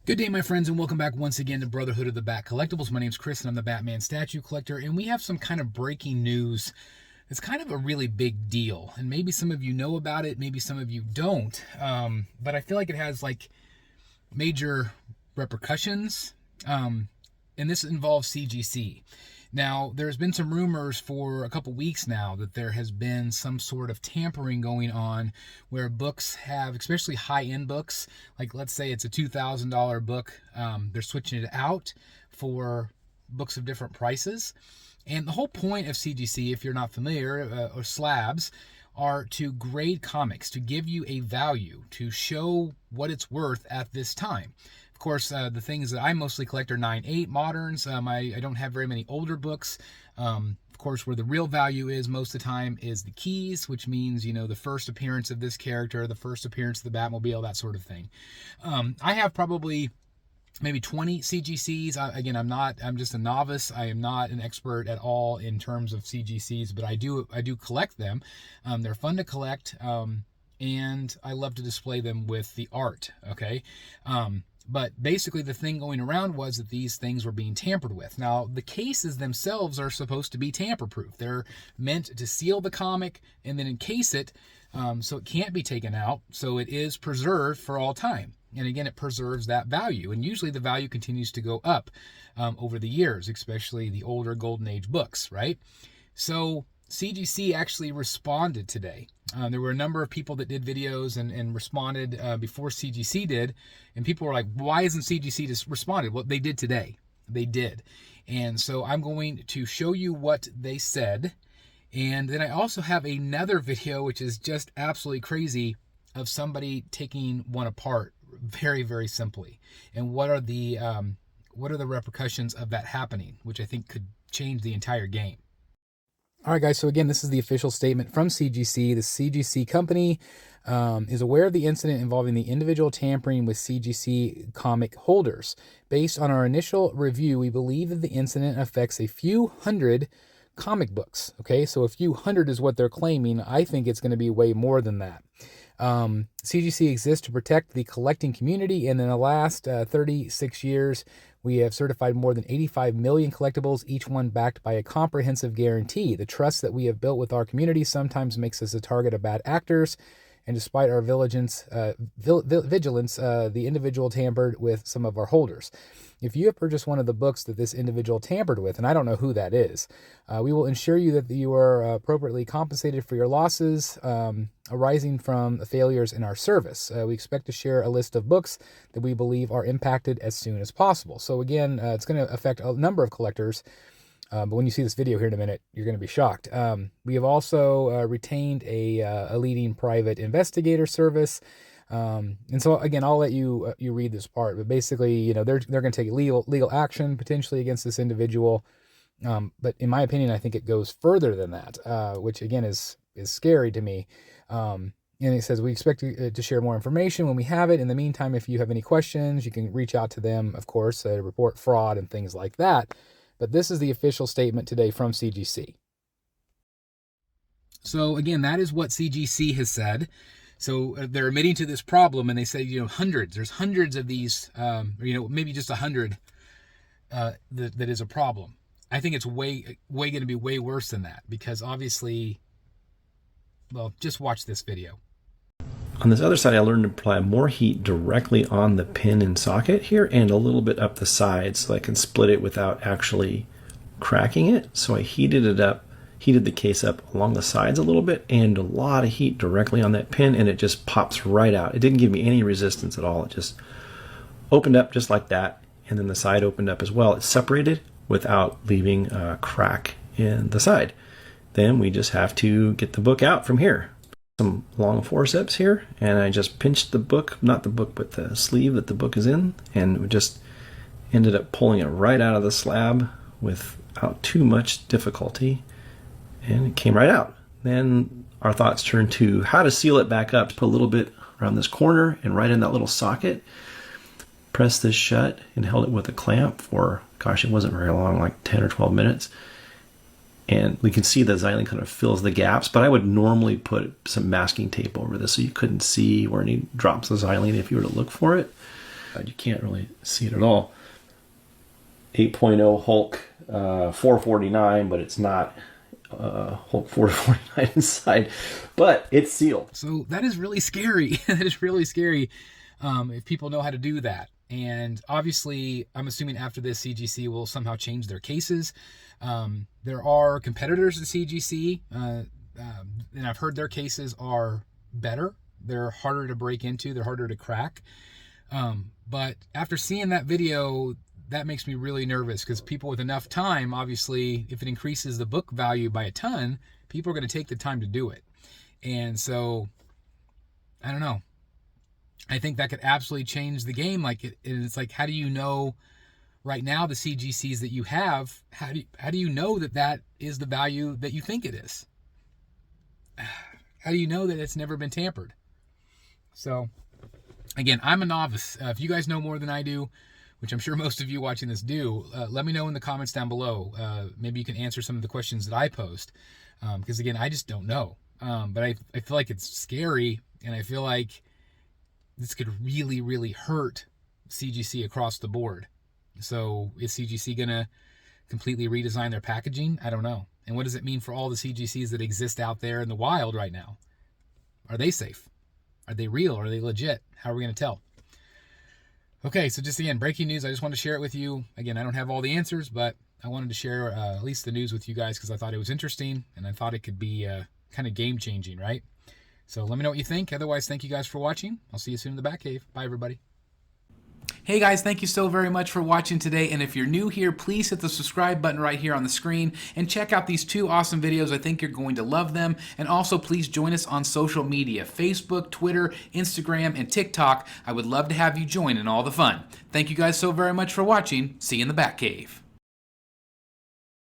Good day, my friends, and welcome back once again to Brotherhood of the Bat Collectibles. My name's Chris, and I'm the Batman statue collector, and we have some kind of breaking news. It's kind of a really big deal, and maybe some of you know about it, maybe some of you don't, but I feel like it has, major repercussions, and this involves CGC. Now, there's been some rumors for a couple weeks now that there has been some sort of tampering going on where books have, especially high-end books, like let's say it's a $2,000 book, they're switching it out for books of different prices. And the whole point of CGC, if you're not familiar, or slabs, are to grade comics, to give you a value, to show what it's worth at this time. Of course, the things that I mostly collect are 9/8 moderns. I don't have very many older books. Of course, where the real value is most of the time is the keys, which means, the first appearance of this character, the first appearance of the Batmobile, that sort of thing. I have probably maybe 20 CGCs. Again, I'm just a novice. I am not an expert at all in terms of CGCs, but I do collect them. They're fun to collect, and I love to display them with the art, okay? But basically the thing going around was that these things were being tampered with. Now, the cases themselves are supposed to be tamper-proof. They're meant to seal the comic and then encase it so it can't be taken out, so it is preserved for all time. And again, it preserves that value. And usually the value continues to go up over the years, especially the older Golden Age books, right? So CGC actually responded today. There were a number of people that did videos and responded before CGC did, and people were like, why isn't CGC just responded? Well, they did today. They did. And so I'm going to show you what they said. And then I also have another video, which is just absolutely crazy, of somebody taking one apart very, very simply. And what are the repercussions of that happening, which I think could change the entire game. All right, guys, so again, this is the official statement from CGC. The CGC company is aware of the incident involving the individual tampering with CGC comic holders. Based on our initial review, we believe that the incident affects a few hundred comic books. Okay, so a few hundred is what they're claiming. I think it's going to be way more than that. CGC exists to protect the collecting community, and in the last 36 years, we have certified more than 85 million collectibles, each one backed by a comprehensive guarantee. The trust that we have built with our community sometimes makes us a target of bad actors, and despite our vigilance, the individual tampered with some of our holders. If you have purchased one of the books that this individual tampered with, and I don't know who that is, we will ensure you that you are appropriately compensated for your losses arising from failures in our service. We expect to share a list of books that we believe are impacted as soon as possible. So again, it's going to affect a number of collectors, but when you see this video here in a minute, you're going to be shocked. We have also retained a leading private investigator service. And so again, I'll let you read this part, but basically, they're going to take legal action potentially against this individual. But in my opinion, I think it goes further than that, which again is scary to me. And it says we expect to share more information when we have it. In the meantime, if you have any questions, you can reach out to them, of course, report fraud and things like that. But this is the official statement today from CGC. So again, that is what CGC has said. So they're admitting to this problem, and they say, hundreds. There's hundreds of these, maybe just 100 that is a problem. I think it's way going to be way worse than that, because obviously, well, just watch this video. On this other side, I learned to apply more heat directly on the pin and socket here and a little bit up the side so I can split it without actually cracking it. So I heated the case up along the sides a little bit and a lot of heat directly on that pin, and it just pops right out. It didn't give me any resistance at all. It just opened up just like that, and then the side opened up as well. It separated without leaving a crack in the side. Then we just have to get the book out from here. Some long forceps here, and I just pinched the book, not the book, but the sleeve that the book is in, and we just ended up pulling it right out of the slab without too much difficulty, and it came right out. Then our thoughts turned to how to seal it back up. Put a little bit around this corner and right in that little socket. Press this shut and held it with a clamp for, gosh, it wasn't very long, like 10 or 12 minutes. And we can see the xylene kind of fills the gaps, but I would normally put some masking tape over this so you couldn't see where any drops of xylene if you were to look for it. You can't really see it at all. 8.0 Hulk 449, but it's not Hulk 449 inside, but it's sealed. So that is really scary. That is really scary if people know how to do that. And obviously, I'm assuming after this, CGC will somehow change their cases. There are competitors to CGC, and I've heard their cases are better. They're harder to break into. They're harder to crack. But after seeing that video, that makes me really nervous, because people with enough time, obviously, if it increases the book value by a ton, people are going to take the time to do it. And so, I don't know. I think that could absolutely change the game. It's like, how do you know right now the CGCs that you have? How do you know that is the value that you think it is? How do you know that it's never been tampered? So, again, I'm a novice. If you guys know more than I do, which I'm sure most of you watching this do, let me know in the comments down below. Maybe you can answer some of the questions that I post. Because, again, I just don't know. But I feel like it's scary, and I feel like this could really, really hurt CGC across the board. So is CGC going to completely redesign their packaging? I don't know. And what does it mean for all the CGCs that exist out there in the wild right now? Are they safe? Are they real? Are they legit? How are we going to tell? Okay, so just again, breaking news. I just wanted to share it with you. Again, I don't have all the answers, but I wanted to share at least the news with you guys because I thought it was interesting, and I thought it could be kind of game-changing, right? So let me know what you think. Otherwise, thank you guys for watching. I'll see you soon in the Batcave. Bye, everybody. Hey guys, thank you so very much for watching today, and if you're new here, please hit the subscribe button right here on the screen and check out these two awesome videos. I think you're going to love them. And also please join us on social media, Facebook, Twitter, Instagram, and TikTok. I would love to have you join in all the fun. Thank you guys so very much for watching. See you in the Batcave.